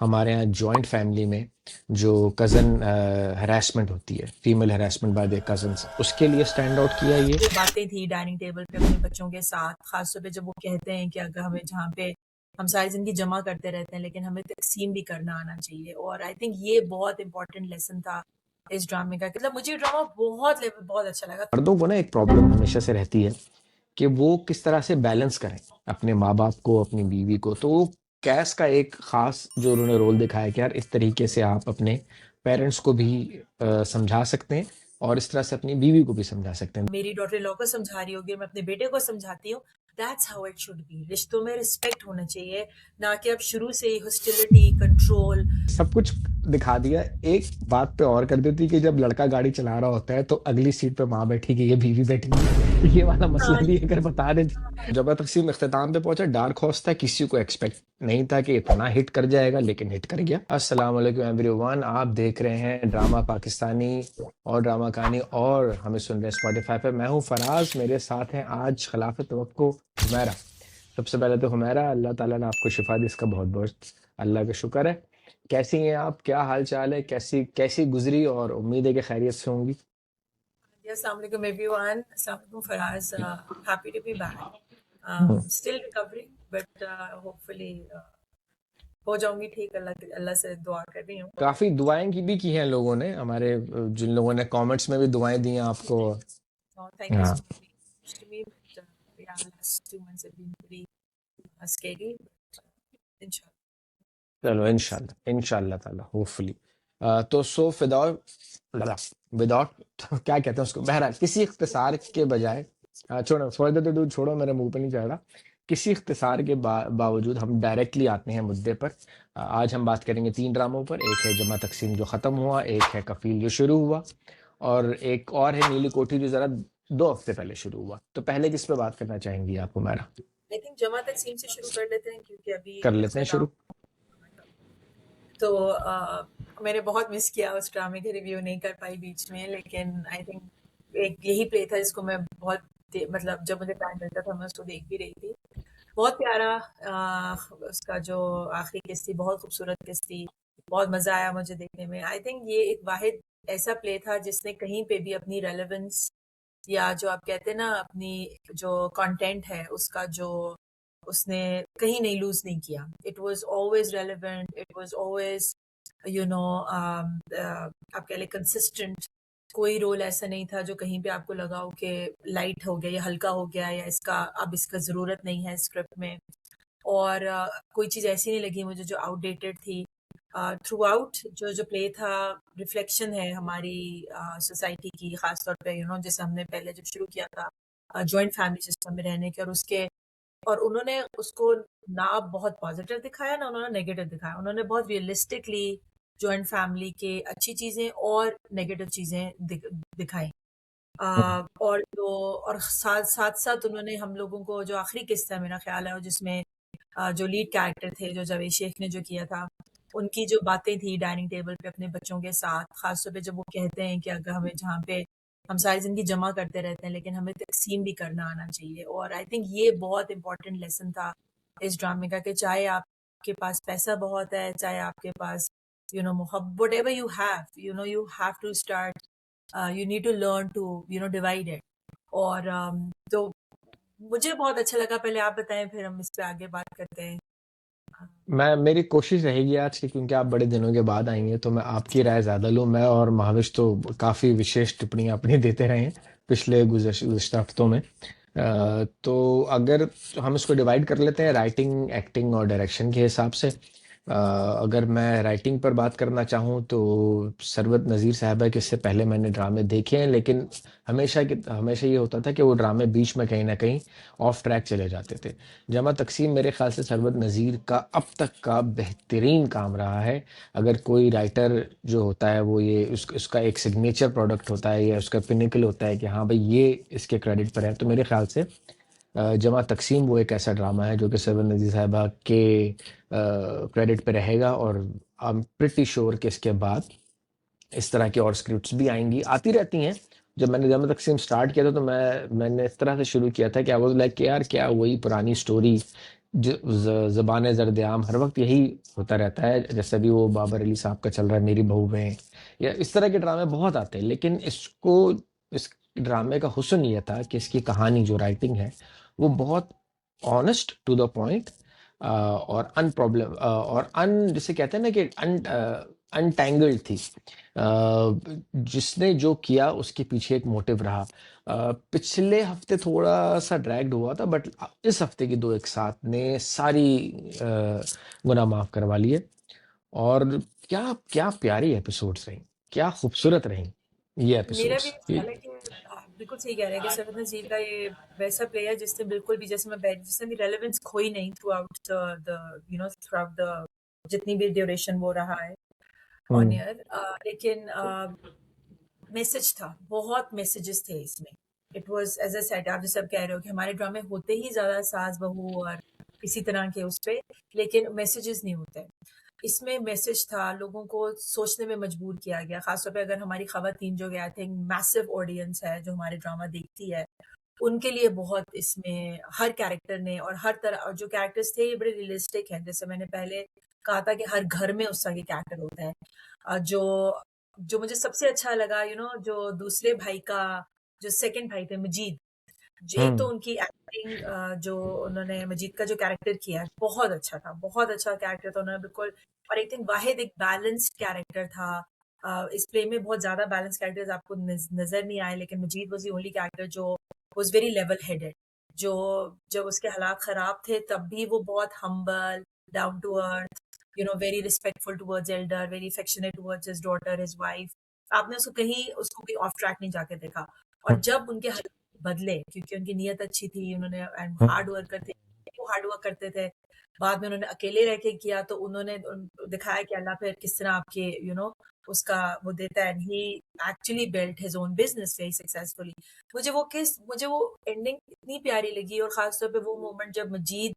हमारे यहाँ joint family में जो कज़न हरासमेंट होती है, female harassment bye there cousins, उसके लिए स्टैंड आउट किया ये। जो बातें थी डाइनिंग टेबल पे अपने बच्चों के साथ, खासतौर पे जब वो कहते हैं कि अगर हमें जहाँ पे हम सारी जिंदगी जमा करते रहते हैं लेकिन हमें तकसीम भी करना आना चाहिए। और आई थिंक ये बहुत इंपॉर्टेंट लेसन था इस ड्रामे का। मतलब मुझे ड्रामा बहुत अच्छा लगा। मर्दों को ना एक प्रॉब्लम हमेशा से रहती है कि वो किस तरह से बैलेंस करें अपने माँ बाप को, अपनी बीवी को। तो कैस का एक खास जो उन्होंने रोल दिखाया कि यार इस तरीके से आप अपने पेरेंट्स को भी समझा सकते हैं और इस तरह से अपनी बीवी को भी समझा सकते हैं। मेरी डॉटर लॉ को समझा रही होगी, मैं अपने बेटे को समझाती हूँ। That's how it should B. रिश्तों में रिस्पेक्ट होना चाहिए, ना कि अब शुरू से ही हॉस्टिलिटी, कंट्रोल। सब कुछ दिखा दिया। एक बात पे और कर देती कि जब लड़का गाड़ी चला रहा होता है तो अगली सीट पे माँ बैठेगी या बीवी बैठेगी, ये वाला मसला भी अगर बता देती। जब तकसीम इख्तिताम पे पहुंचा, डार्क हॉर्स था, किसी को एक्सपेक्ट नहीं था कि इतना हिट कर जाएगा, लेकिन हिट कर गया। अस्सलाम वालेकुम एवरीवन, आप देख रहे हैं ड्रामा पाकिस्तानी और ड्रामा कहानी, और हमें सुन रहे हैं स्पॉटिफाई पे। मैं हूँ फराज, मेरे साथ हैं आज खिलाफ तवक्को हुमैरा। सबसे पहले तो हुमैरा, अल्लाह ताला ने आपको शिफा दी, इसका बहुत बहुत अल्लाह का शुक्र है। कैसी हैं आप, क्या हाल चाल है, कैसी कैसी गुजरी, और उम्मीद है कि खैरियत से होंगी। अस्सलाम वालेकुम एवरीवन, अस्सलाम वालेकुम Faraz. Happy to be back. Hmm. Still recovering but hopefully हो जाऊंगी ठीक। अल्लाह से दुआ कर रही हूँ। काफी दुआएं की हैं लोगों ने, हमारे जिन लोगों ने कमेंट्स में भी दुआएं दी हैं आपको। थैंक यू हाँ, so much to me, but yeah, last 2 months have been pretty scary, but inshallah. चलो इंशाल्लाह इंशाल्लाह ताला होपफुली। तो सो विदाउट विदाउट क्या कहते हैं उसको, बहरहाल किसी इख्तिसार के बजाय, छोड़ो फर्दर टू डू, छोड़ो, मेरे मुंह पे नहीं चढ़ रहा। किसी इख्तिसार के बावजूद हम डायरेक्टली आते हैं मुद्दे पर। आज हम बात करेंगे 3 ड्रामों पर। एक है जमा तकसीम जो ख़त्म हुआ, एक है कफील जो शुरू हुआ, और एक और है नीली कोठी जो ज़रा 2 हफ्ते पहले शुरू हुआ। तो पहले किस पे बात करना चाहेंगी आप हुमैरा? आई थिंक जमा तकसीम से शुरू कर लेते हैं क्योंकि अभी कर लेते हैं चला। शुरू। तो मैंने बहुत मिस किया, उस ड्रामे के रिव्यू नहीं कर पाई बीच में, लेकिन आई थिंक एक यही प्ले था जिसको मैं बहुत मतलब जब मुझे टाइम मिलता था मैं उसको देख भी रही थी। बहुत प्यारा। उसका जो आखिरी किस्त थी बहुत खूबसूरत किस्त थी। बहुत मजा आया मुझे देखने में। आई थिंक ये एक वाहिद ऐसा प्ले था जिसने कहीं पे भी अपनी रेलेवेंस, या जो आप कहते हैं ना अपनी जो कंटेंट है उसका जो उसने कहीं नहीं लूज नहीं किया। It was always relevant, it was always you know आप कह ले कंसिस्टेंट। कोई रोल ऐसा नहीं था जो कहीं पे आपको लगा हो कि लाइट हो गया या हल्का हो गया या इसका अब इसका जरूरत नहीं है स्क्रिप्ट में। और कोई चीज़ ऐसी नहीं लगी मुझे जो आउटडेटेड थी। थ्रू आउट जो जो प्ले था रिफ्लेक्शन है हमारी सोसाइटी की, खासतौर पे जैसे हमने पहले जब शुरू किया था जॉइंट फैमिली सिस्टम में रहने के, और उसके और उन्होंने उसको ना बहुत पॉजिटिव दिखाया ना उन्होंने नेगेटिव दिखाया। उन्होंने बहुत रियलिस्टिकली जॉइंट फैमिली के अच्छी चीज़ें और नेगेटिव चीज़ें दिखाई। और साथ साथ साथ उन्होंने हम लोगों को जो आखिरी किस्सा है मेरा ख्याल है, और जिसमें जो लीड कैरेक्टर थे जो जावेद शेख ने जो किया था, उनकी जो बातें थी डाइनिंग टेबल पे अपने बच्चों के साथ, खासतौर पे जब वो कहते हैं कि अगर हमें जहाँ पे हम सारी जिंदगी जमा करते रहते हैं लेकिन हमें तकसीम भी करना आना चाहिए। और आई थिंक ये बहुत इंपॉर्टेंट लेसन था इस ड्रामे का कि चाहे आपके पास पैसा बहुत है, चाहे आपके पास मोहब्बत, whatever you have to start, you need to learn to divide it. और तो मुझे बहुत अच्छा लगा। पहले आप बताएं फिर हम इस पे आगे बात करते हैं। मेरी कोशिश रहेगी आज की, क्योंकि आप बड़े दिनों के बाद आई हैं, तो मैं आपकी राय ज़्यादा लूँ। मैं और महाविश तो काफ़ी विशेष टिप्पणियाँ अपनी देते रहे हैं पिछले गुज़श्ता हफ्तों में। तो अगर हम इसको डिवाइड कर लेते हैं राइटिंग, एक्टिंग और डायरेक्शन के हिसाब से। अगर मैं राइटिंग पर बात करना चाहूँ तो सरवत नज़ीर साहबा के, इससे पहले मैंने ड्रामे देखे हैं, लेकिन हमेशा ये होता था कि वो ड्रामे बीच में कहीं ना कहीं ऑफ ट्रैक चले जाते थे। जमा तकसीम मेरे ख्याल से सरवत नज़ीर का अब तक का बेहतरीन काम रहा है। अगर कोई राइटर जो होता है वो ये उसका एक सिग्नेचर प्रोडक्ट होता है या उसका पिनिकल होता है कि हाँ भाई ये इसके क्रेडिट पर है, तो मेरे ख्याल से जमा तकसीम वो एक ऐसा ड्रामा है जो कि सरवत नज़ीर साहबा के क्रेडिट पे रहेगा। और आई एम प्रिटी श्योर कि इसके बाद इस तरह की और स्क्रिप्ट्स भी आएंगी, आती रहती हैं। जब मैंने जमा तकसीम स्टार्ट किया था तो मैंने इस तरह से शुरू किया था कि आई वाज लाइक कि यार क्या वही पुरानी स्टोरी, ज़बान ज़र्द आम हर वक्त यही होता रहता है, जैसे अभी वो बाबर अली साहब का चल रहा है मेरी बहुएं, या इस तरह के ड्रामे बहुत आते हैं, लेकिन इसको इस ड्रामे का हुस्न ये था कि इसकी कहानी जो राइटिंग है वो बहुत ऑनेस्ट टू द पॉइंट, और अनप्रॉब्लम और अन जिसे कहते हैं ना कि अनटैंगल्ड थी। जिसने जो किया उसके पीछे एक मोटिव रहा। पिछले हफ्ते थोड़ा-सा ड्रैग्ड हुआ था, बट इस हफ्ते की 2 एक साथ ने सारी गुनाह माफ़ करवा लिए। और क्या क्या प्यारी एपिसोड्स रहीं, क्या खूबसूरत रहीं ये मेरा भी एपिसोड्स। ये ये ख्याल है कि आप बिल्कुल सही कह रहे हैं कि सरफराज नज़ीर का ये वैसा प्लेयर जिसने बिल्कुल भी जैसे मैं जिसने भी रेलेवेंस खोई नहीं through out the through out the जितनी भी ड्यूरेशन वो रहा है ऑन हुँ, एयर, लेकिन मैसेज था, बहुत मैसेजेस थे इसमें। It was as I said, आप जैसे अब कह रहे हो कि हमारे ड्रामे होते ही ज़्यादा सास-बहू और इसी तरह के उस पे, लेकिन मैसेजेस नहीं होते। इसमें मैसेज था, लोगों को सोचने में मजबूर किया गया, ख़ास तौर पे अगर हमारी ख़वातीन जो आई थिंक मैसिव ऑडियंस है, जो हमारे ड्रामा देखती है, उनके लिए बहुत इसमें हर कैरेक्टर ने और हर तरह और जो कैरेक्टर्स थे, ये बड़े रियलिस्टिक हैं। जैसे मैंने पहले कहा था कि हर घर में उस तरह के कैरेक्टर होते हैं। जो जो मुझे सबसे अच्छा लगा जो दूसरे भाई का जो सेकंड भाई थे मजीद, एक तो हुँ, उनकी एक्टिंग, जो उन्होंने मजीद का जो कैरेक्टर किया है बहुत अच्छा था, बहुत अच्छा कैरेक्टर था उन्होंने बिल्कुल। और एक थिंक वाहिद एक बैलेंस्ड कैरेक्टर था। इस प्ले में बहुत ज्यादा बैलेंस कैरेक्टर्स आपको नजर नहीं आए, लेकिन मजीद वाज द ओनली कैरेक्टर जो वाज वेरी लेवल हेडेड, जो जब उसके हालात खराब थे तब भी वो बहुत humble, down to earth, very respectful towards elder, very affectionate towards his daughter, his wife. आपने उसको कहीं ऑफ ट्रैक नहीं जाके देखा। और हुँ, जब उनके बदले क्योंकि उनकी नीयत अच्छी थी, उन्होंने एंड हुँ, हार्ड वर्कर थे, वो हार्ड वर्क करते थे। बाद में उन्होंने अकेले रह के किया तो उन्होंने दिखाया कि अल्लाह फिर किस तरह आपके उसका वो देता है। He actually built his own business very successfully. मुझे वो एंडिंग इतनी प्यारी लगी, और खास तौर पे वो मोमेंट जब मजीद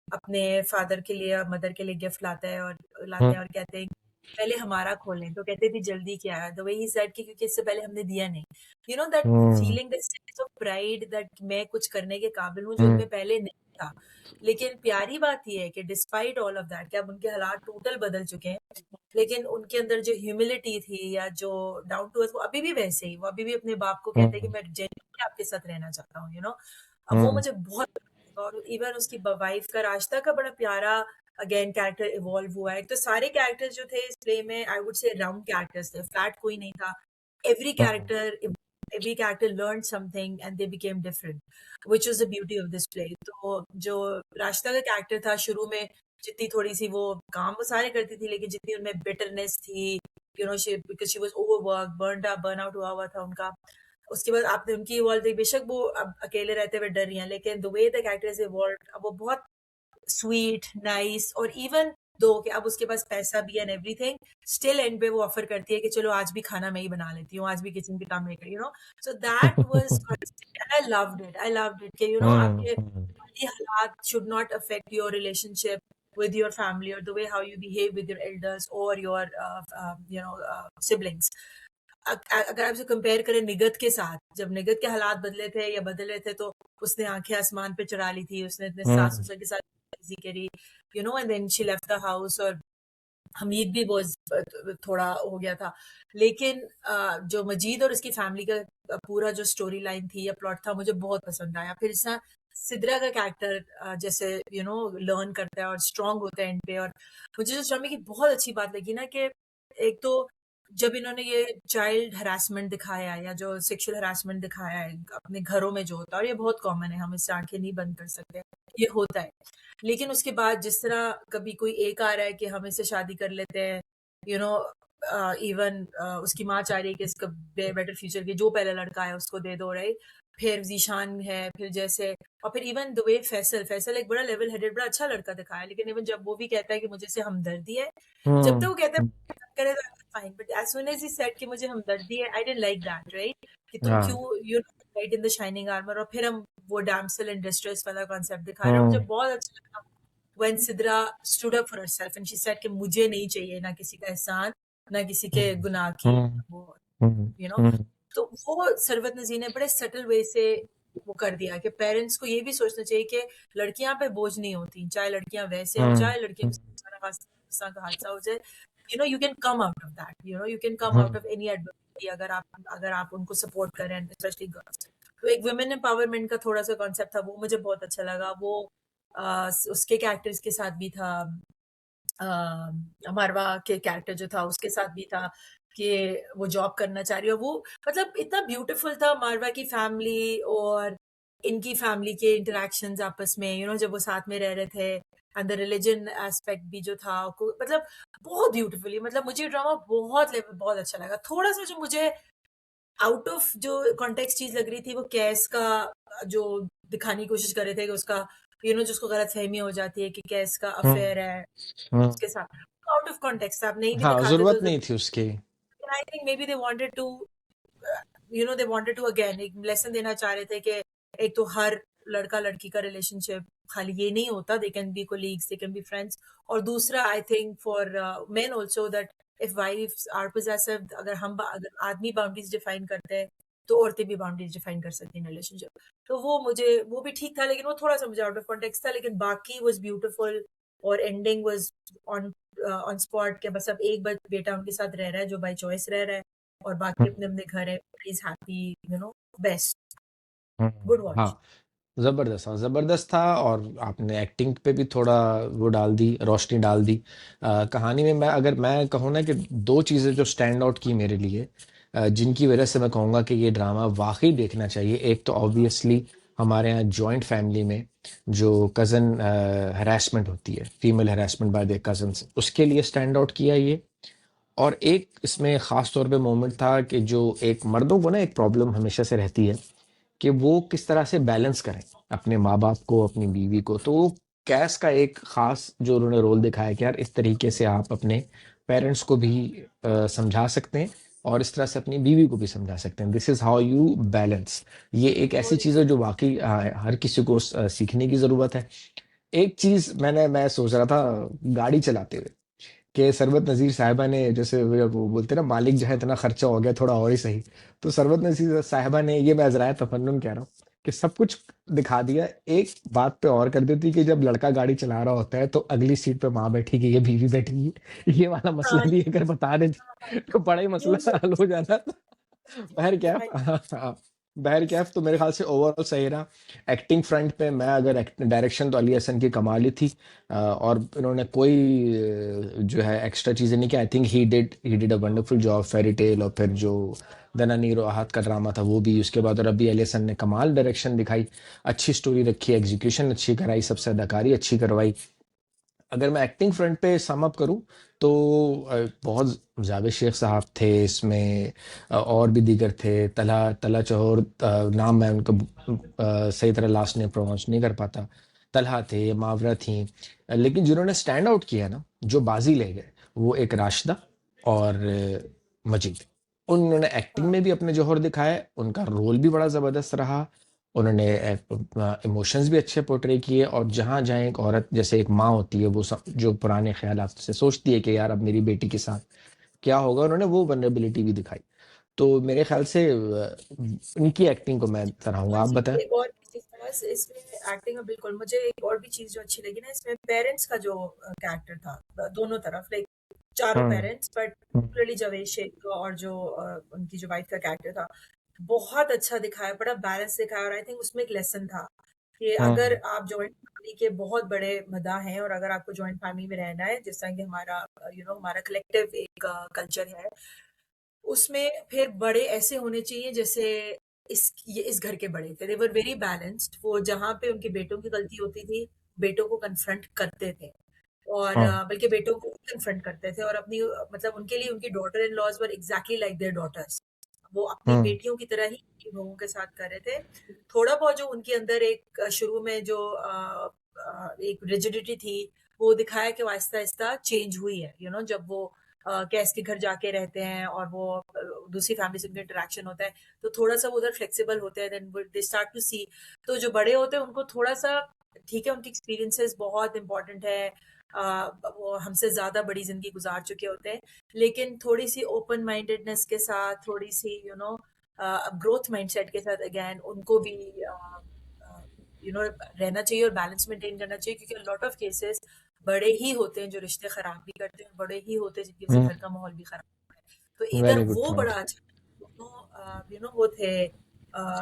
अपने फादर के लिए और मदर के लिए गिफ्ट लाते हुँ, हैं और कहते हैं पहले हमारा खोलें, तो कहते थे जल्दी क्या है, द वे ही सेड कि क्योंकि इससे पहले हमने दिया नहीं। That hmm, feeling, that sense of pride that मैं कुछ करने के काबिल हूँ जो हुँ, उनमें पहले नहीं था। लेकिन प्यारी बात ये है कि डिस्पाइट ऑल ऑफ दैट, कि अब उनके हालात टोटल बदल चुके हैं, लेकिन उनके अंदर जो ह्यूमिलिटी थी या जो डाउन टू अर्थ, वो अभी भी वैसे ही, वो अभी भी अपने बाप को कहते हैं कि हुँ, मैं जेन्युइनली आपके साथ रहना चाहता हूँ। अब वो हुँ, मुझे बहुत लगा। और इवन उसकी वाइफ का रास्ता का बड़ा प्यारा अगेन कैरेक्टर इवॉल्व हुआ है। तो सारे कैरेक्टर्स जो थे इस प्ले में I would say round characters थे, फ्लैट कोई नहीं था। Every hmm, character every character learn something and they became different, which is the beauty of this play. तो जो रास्ता का कैरेक्टर था शुरू में, जितनी थोड़ी सी वो काम वो सारे करती थी, लेकिन जितनी उनमें बिटरनेस थी, because she was overwork, burn out हुआ हुआ था उनका। उसके बाद आपने उनकी इवॉल्व देखी, बेशक वो अब अकेले रहते हुए डर रही हैं, लेकिन the way the character is evolve, अब वो बहुत स्वीट, नाइस, और इवन दो कि अब उसके पास पैसा भी एंड एवरीथिंग, स्टिल एंड पे वो ऑफर करती है कि चलो आज भी खाना मैं ही बना लेती हूँ, आज भी किचन के काम नहीं करी, so that was I loved it कि हुँ, आपके हुँ, माली हालात should not affect your relationship with your family or the way how you behave with your elders or your siblings. अगर आप इसे कंपेयर करें निगत के साथ, जब निगत के हालात बदले थे या बदल रहे थे, तो उसने आंखें आसमान पे चढ़ा ली थी, उसने अपने सास हुँ, ससुर के साथ करी, and then she left the house. और हमीद भी बहुत थोड़ा हो गया था। लेकिन जो मजीद और उसकी फैमिली का पूरा जो स्टोरी लाइन थी या प्लॉट था, मुझे बहुत पसंद आया। फिर इस तरह सिद्रा का कैरेक्टर जैसे लर्न करता है और स्ट्रांग होता है एंड पे। और मुझे जो शर्मी की बहुत अच्छी बात लगी ना, कि एक तो जब इन्होंने ये चाइल्ड हरासमेंट दिखाया या जो सेक्सुअल हरासमेंट दिखाया है अपने घरों में जो होता है, और ये बहुत कॉमन है, हम इससे आंखें नहीं बंद कर सकते, ये होता है। लेकिन उसके बाद जिस तरह कभी कोई एक आ रहा है कि हम इससे शादी कर लेते हैं, यू नो इवन उसकी माँ चाह रही है कि इसका बेटर फ्यूचर की जो पहला लड़का है उसको दे दो, राइट। फिर जीशान है, फिर जैसे, और फिर इवन द वे फैसल एक बड़ा लेवल हेडेड बड़ा अच्छा लड़का दिखाया, लेकिन इवन जब वो भी कहता है कि मुझे से हमदर्दी है, जब तक हुँ, वो कहता है करे तो fine, but as soon as he said कि मुझे हमदर्दी है, I didn't like that, right. कि तुम हाँ, क्यों knight in the shining armour, और फिर हम वो डैम्सल इन डिस्ट्रेस वाला कॉन्सेप्ट दिखा रहे हैं। मुझे हुँ, बहुत अच्छा लगा when Sidra stood up for herself and she said कि मुझे नहीं चाहिए ना किसी का एहसान, ना किसी के हुँ, गुनाह की हुँ, वो हुँ, यू नो हुँ, तो वो सरवत नज़ीर ने बड़े सटल वे से वो कर दिया कि पेरेंट्स को ये भी सोचना चाहिए कि लड़कियां पे बोझ नहीं होती, चाहे लड़कियां वैसे हो, हम्म चाहे लड़कियों के साथ का हादसा हो जाए, you can come out of that, you can come out hmm of any adversity अगर आप उनको सपोर्ट करें, स्पेशली गर्ल्स। तो एक वुमेन एम्पावरमेंट का थोड़ा सा कॉन्सेप्ट था, वो मुझे बहुत अच्छा लगा। वो उसके कैरेक्टर्स के साथ भी था, मारवा के कैरेक्टर जो था उसके साथ भी था कि वो जॉब करना चाह रही है। वो मतलब इतना ब्यूटीफुल था, मारवा की फैमिली और इनकी फैमिली के इंटरेक्शंस आपस में, जब वो साथ में रह रहे थे, एंड द रिलीजन एस्पेक्ट भी जो था, मतलब बहुत ब्यूटीफुली, मतलब मुझे ड्रामा बहुत अच्छा लगा। थोड़ा सा जो मुझे आउट ऑफ जो कॉन्टेक्स्ट चीज लग रही थी, वो कैस का जो दिखाने की कोशिश कर रहे थे कि उसका, जिसको गलत फहमी हो जाती है कि कैस का हम्म अफेयर है हम्म। उसके साथ, आउट ऑफ कॉन्टेक्स्ट आप नहीं भी हाँ, दिखाते जरूरत तो नहीं थी उसकी। I think maybe they wanted to, they wanted to again एक लेसन देना चाह रहे थे कि एक तो हर लड़का लड़की का रिलेशनशिप खाली ये नहीं होता, they can be colleagues, they can be friends. और दूसरा I think for men also that if wives are possessive, अगर आदमी बाउंड्रीज डिफाइन करते हैं तो औरतें भी बाउंड्रीज डिफाइन कर सकती हैं रिलेशनशिप। तो वो भी ठीक था, लेकिन वो थोड़ा सा मुझे आउट ऑफ कॉन्टेक्स्ट था, लेकिन बाकी वाज ब्यूटीफुल। और ending was on on spot के, बस अब एक बेटा उनके साथ रह रहा है जो बाय चॉइस रह रहा है, और बाकी अपने अपने घर है, is happy, best, good watch. हाँ, जबरदस्त था। और आपने एक्टिंग पे भी थोड़ा वो डाल दी, रोशनी डाल दी। कहानी में मैं कहूँ ना कि दो चीज़ें जो स्टैंड आउट की मेरे लिए, जिनकी वजह से मैं कहूँगा कि ये ड्रामा वाकई देखना चाहिए। एक तो ऑब्वियसली हमारे यहाँ जॉइंट फैमिली में जो कज़न हरासमेंट होती है, female harassment by the cousins, उसके लिए स्टैंड आउट किया ये। और एक इसमें ख़ास तौर पे मोमेंट था कि जो एक मर्दों को ना एक प्रॉब्लम हमेशा से रहती है कि वो किस तरह से बैलेंस करें अपने माँ बाप को, अपनी बीवी को। तो वो कैस का एक खास जो उन्होंने रोल दिखाया कि यार इस तरीके से आप अपने पेरेंट्स को भी समझा सकते हैं और इस तरह से अपनी बीवी को भी समझा सकते हैं। This is how you balance. ये एक ऐसी चीज़ है जो वाकई हर किसी को सीखने की ज़रूरत है। एक चीज़ मैं सोच रहा था गाड़ी चलाते हुए कि सरबत नज़ीर साहिबा ने, जैसे वो बोलते हैं ना, मालिक जो है इतना खर्चा हो गया थोड़ा और ही सही। तो सरबत नज़ीर साहिबा ने, ये मैं अजराय तफन्नुन कह रहा हूँ, कि सब कुछ दिखा दिया। एक बात पे और कर देती कि जब लड़का गाड़ी चला रहा होता है तो अगली सीट पे माँ बैठेगी या बीवी बैठेगी, ये वाला हाँ, मसला भी अगर बता देती तो बड़ा ही ये मसला हल हो जाता। बहरकैफ, हाँ हाँ, बहरकैफ तो मेरे ख्याल से ओवरऑल सही रहा। एक्टिंग फ्रंट पे मैं अगर डायरेक्शन तो अली हसन की कमाल ही थी। और इन्होंने कोई जो है एक्स्ट्रा चीज़ें नहीं की। I think he did a wonderful job. Fairy tale और फिर जो दना नीरो आहत का ड्रामा था वो भी, उसके बाद और अभी अली हसन ने कमाल डायरेक्शन दिखाई, अच्छी स्टोरी रखी, एग्जीक्यूशन अच्छी कराई, सबसे अदाकारी अच्छी करवाई। अगर मैं एक्टिंग फ्रंट पे सम अप करूं तो बहुत जावेद शेख साहब थे इसमें, और भी दीगर थे, तला तला चौहर, नाम मैं उनका सही तरह लास्ट नेम प्रोनाउंस नहीं कर पाता। तलहा थे, मावरा थी। लेकिन जिन्होंने स्टैंड आउट किया ना, जो बाजी ले गए, वो एक राशिदा और मजीद। उन्होंने एक्टिंग हाँ, में भी अपने जौहर दिखाए, उनका रोल भी बड़ा ज़बरदस्त रहा। उन्होंने इमोशंस भी अच्छे पोर्ट्रे किए। और जहाँ जहाँ एक औरत जैसे एक माँ होती है, वो जो पुराने ख्यालात से सोचती है कि यार अब मेरी बेटी के साथ क्या होगा, उन्होंने वो वनरेबिलिटी भी दिखाई। तो मेरे ख्याल से इनकी एक्टिंग को मैं सराहूंगा। और आप बताएं। एक और चीज बस इसमें एक्टिंग में, बिल्कुल मुझे एक और भी चीज जो अच्छी लगी ना इसमें, पेरेंट्स का जो कैरेक्टर था, दोनों तरफ, लाइक चारों hmm parents, but hmm particularly Javed Shaikh का और जो उनकी जो वाइफ का कैरेक्टर था, बहुत अच्छा दिखाया, बड़ा बैलेंस दिखाया। और आई थिंक उसमें एक लेसन था कि अगर हम्म आप जॉइंट फैमिली के बहुत बड़े मदा हैं, और अगर आपको जॉइंट फैमिली में रहना है, जिस तरह कि हमारा हमारा कलेक्टिव एक कल्चर है, उसमें फिर बड़े ऐसे होने चाहिए जैसे इस घर के बड़े थे। दे वर वेरी बैलेंस्ड। वो जहाँ पे उनके बेटों की गलती होती थी, बेटों को कन्फ्रंट करते थे, और हम्म बल्कि बेटों को कन्फ्रंट करते थे, और अपनी मतलब उनके लिए उनकी daughter in laws were exactly like their daughters. वो अपनी हम्म बेटियों की तरह ही उनकी बहुओं के साथ कर रहे थे। थोड़ा बहुत जो उनके अंदर एक शुरू में जो एक रिजिडिटी थी, वो दिखाया कि वो आहिस्ता आहिस्ता चेंज हुई है, जब वो कैस के घर जाके रहते हैं और वो दूसरी फैमिली से उनका इंटरेक्शन होता है, तो थोड़ा सा वो उधर फ्लेक्सिबल होते हैं, देन दे स्टार्ट टू सी। तो जो बड़े होते हैं उनको थोड़ा सा, ठीक है, उनकी एक्सपीरियंसेस बहुत इंपॉर्टेंट है, वो हमसे ज्यादा बड़ी जिंदगी गुजार चुके होते हैं, लेकिन थोड़ी सी ओपन माइंडेडनेस के साथ, थोड़ी सी ग्रोथ माइंडसेट के साथ अगेन उनको भी रहना चाहिए और बैलेंस मेंटेन करना चाहिए, क्योंकि लॉट ऑफ केसेस बड़े ही होते हैं जो रिश्ते खराब भी करते हैं, और बड़े ही होते हैं जिनकी वजह से घर का माहौल भी खराब होता है। तो इधर वेरी गुड वो पॉइंट। बड़ा अच्छा वो थे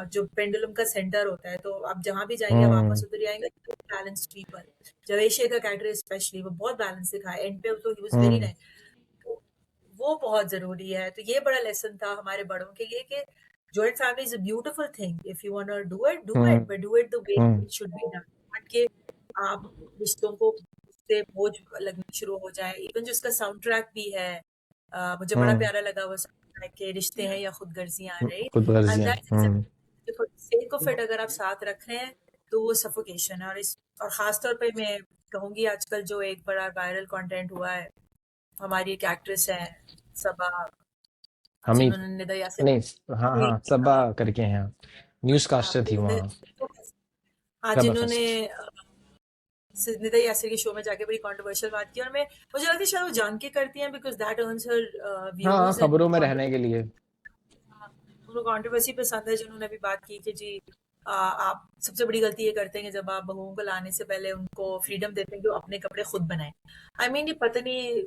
जो पेंडुलम का सेंटर होता है, तो आप जहां भी जाएंगे वापस हम्म। उधर ही आएंगे। बैलेंस पीपल, जवेशिया का कैरेक्टर स्पेशली वो बहुत बैलेंस दिखाया एंड पे, तो he was very hmm. Nice. तो वो बहुत जरूरी है। तो ये बड़ा लेसन था हमारे बड़ों के लिए कि joint family is a beautiful thing, if you want to do hmm. It, but do it the way hmm. It should be done. But के आप रिश्तों को से बोझ लगना शुरू हो जाए। इवन जो उसका साउंड ट्रैक भी है, मुझे बड़ा हम्म। प्यारा लगा वो साउंड ट्रैक के रिश्ते हैं या खुदगर्जियां, रही। खुद एंड गर्जियाँ। That's hmm. Exactly for sake of it, अगर आप साथ रख रहे हैं तो वो सफोकेशन है। और खास तौर पे मैं कहूंगी आजकल जो एक बड़ा वायरल कंटेंट हुआ है, हमारी एक एक्ट्रेस है सबा, हम ही। जिन्होंने निदा यासिर नहीं। हाँ हाँ, सबा करके हैं। न्यूज़ कास्टर थी वहाँ। हाँ, सबा जिन्होंने फर्स्ट। निदा यासिर के शो में जाके बड़ी कंट्रोवर्शियल बात की, और मैं मुझे लगता है शायद वो जान के करती हैं, बिकॉज दैट अर्न्स हर हाँ, व्यूज खबरों एंड में रहने के कंट्रोवर्सी। लिए। उनको कंट्रोवर्सी पसंद है, जिन्होंने भी बात की कि जी आप सबसे बड़ी गलती ये करते हैं कि जब आप बहुओं को लाने से पहले उनको फ्रीडम देते हैं कि वो अपने कपड़े खुद बनाएं। आई मीन ये पता नहीं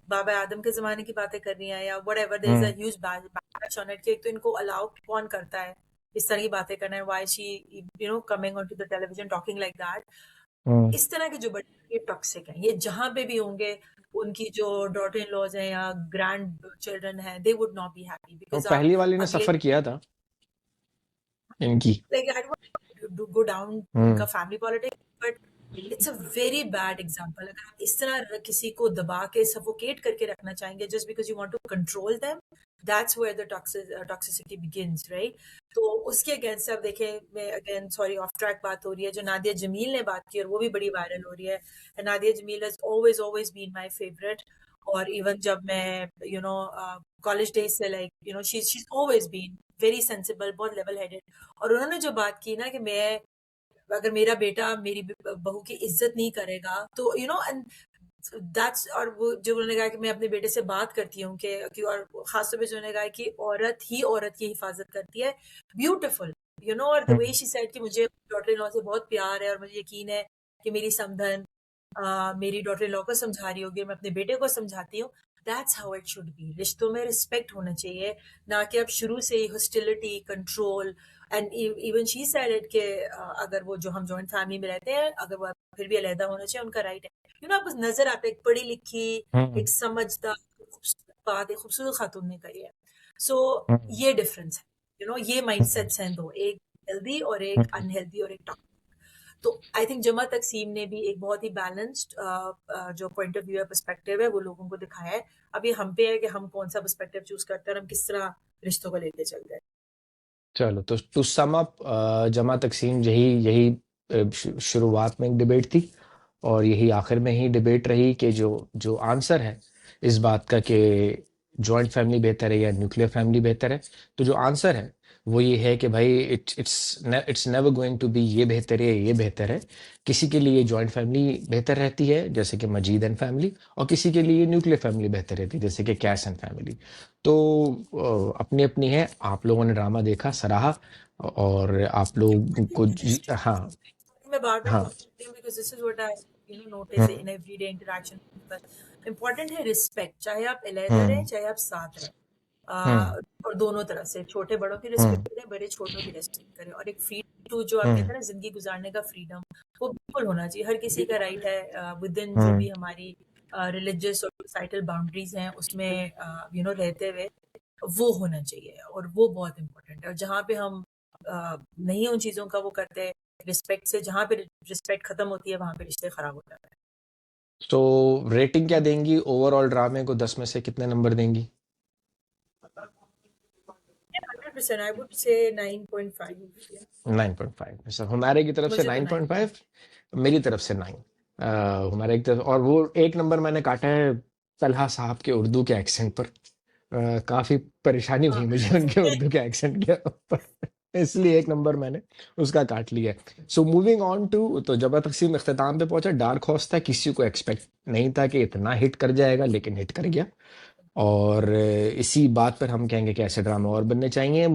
बाबा आदम के जमाने की बातें कर रही हैं या whatever, there is a hmm. Huge backlash on it कि एक तो इनको अलाउ कौन करता है इस तरह की बातें करना है, why she coming on to the television talking like that. Hmm. इस तरह के जो बड़े टॉक्सिक हैं, ये जहां पे भी होंगे, उनकी जो डॉटर इन लॉज हैं या ग्रैंड चिल्ड्रन हैं, they would not be happy, वो बिकॉज आप पहली वाली ने अगले, सफर किया था इनकी। like I don't want to go down हम्म। उनका family politics, but it's a very bad example. अगर आप इस तरह किसी को दबा के सफोकेट करके रखना चाहेंगे just because you want to control them, that's where the toxicity begins, right. तो उसके अगेंस्ट आप देखें, मैं अगेन सॉरी ऑफ ट्रैक बात हो रही है, जो नादिया जमील ने बात की और वो भी बड़ी वायरल हो रही है। Nadia Jamil has always always been my favourite. और इवन जब मैं कॉलेज डेज से, like she she always been very sensible, बहुत लेवल हेडेड। और उन्होंने जो बात की ना कि मैं, अगर मेरा बेटा मेरी बहू की इज्जत नहीं करेगा तो एंड दैट्स, और वो जो उन्होंने कहा कि मैं अपने बेटे से बात करती हूँ कि और खासतौर पे जो उन्होंने कहा कि औरत ही औरत की हिफाजत करती है, ब्यूटिफुल। और the way hmm. She said कि मुझे डॉटर इन लॉ से बहुत प्यार है और मुझे यकीन है कि मेरी समधन मेरी डॉटर इन लॉ को समझा रही होगी, मैं अपने बेटे को समझाती हूँ। That's how it should B. रिश्तों में रिस्पेक्ट होना चाहिए, ना कि अब शुरू से ही hostility, control. And even she said it कि अगर वो जो हम जॉइंट फैमिली में रहते हैं, अगर वो फिर भी अलहदा होना चाहिए, उनका राइट है। आपको नजर आता है एक पढ़ी लिखी, हम्म। एक समझदार, खूबसूरत बात, एक खूबसूरत खातून ने कही है। सो हम्म। ये डिफरेंस है, ये हम्म। माइंडसेट्स हैं दो, एक हेल्दी और एक हम्म। अनहेल्दी और एक टॉक्सिक। तो आई थिंक जमा तकसीम ने भी एक बहुत ही बैलेंस्ड जो पॉइंट ऑफ व्यू है, पर्सपेक्टिव है, वो लोगों को दिखाया है। अब ये हम पे है कि हम कौन सा पर्सपेक्टिव चूज करते हैं और हम किस तरह रिश्तों को लेके चलते हैं। चलो, तो टू सम अप, जमा तकसीम, यही यही शुरुआत में एक डिबेट थी और यही आखिर में ही डिबेट रही कि जो जो आंसर है इस बात का कि जॉइंट फैमिली बेहतर है या न्यूक्लियर फैमिली बेहतर है, तो जो आंसर है वो ये है कि भाई it's never going to be ये बेहतर है ये बेहतर है। किसी के लिए जॉइंट फैमिली बेहतर रहती है जैसे कि मजीद एंड फैमिली, और किसी के लिए न्यूक्लियर फैमिली बेहतर रहती है जैसे कि कैश एंड फैमिली। तो अपनी अपनी है। आप लोगों ने ड्रामा देखा, सराहा, और आप लोग को हाँ। मैं बार बार हाँ। बोलती हूँ because this is what I notice hmm. In everyday interaction. Important है रिस्पेक्ट, चाहे आप अलहदा रहें हम्म। चाहे आप साथ रहें। हम्म। और दोनों तरफ से छोटे बड़ों की हम्म। रिस्पेक्ट करें, बड़े छोटों की रिस्पेक्ट करें। और एक फ्रीडम टू, जो आप कहते हम्म। हैं ना, जिंदगी गुजारने का फ्रीडम, वो बिल्कुल होना चाहिए। हर किसी का राइट है विद इन जो हम्म। भी हमारी रिलीजियस और सोसाइटल बाउंड्रीज हैं उसमें रहते हुए वो होना चाहिए। और वो बहुत इंपॉर्टेंट है। और जहाँ पे हम नहीं उन चीजों का वो करते, रिस्पेक्ट से, जहाँ पे रिस्पेक्ट खत्म होती है वहां पे रिश्ते खराब हो जाते हैं। तो रेटिंग क्या देंगी ओवरऑल? ड्रामे को 10 में से कितने नंबर देंगी? 100% आई वुड से 9.5। 9.5। सर हमारे की तरफ से मुझे तो 9। 9.5, मेरी तरफ से 9। हमारे एक तरफ, और वो एक नंबर मैंने काटा है तलहा साहब के उर्दू के एक्सेंट पर। काफी परेशानी हुई मुझे उनके उर्दू के एक्सेंट के ऊपर, इसलिए एक नंबर मैंने उसका काट लिया। सो मूविंग ऑन टू, तो जब तकसीम इख्तिताम पे पहुंचा, डार्क हॉर्स था, किसी को एक्सपेक्ट नहीं था कि इतना हिट कर जाएगा, लेकिन हिट कर गया। और इसी बात पर हम कहेंगे कि ऐसे ड्रामा और बनने चाहिए।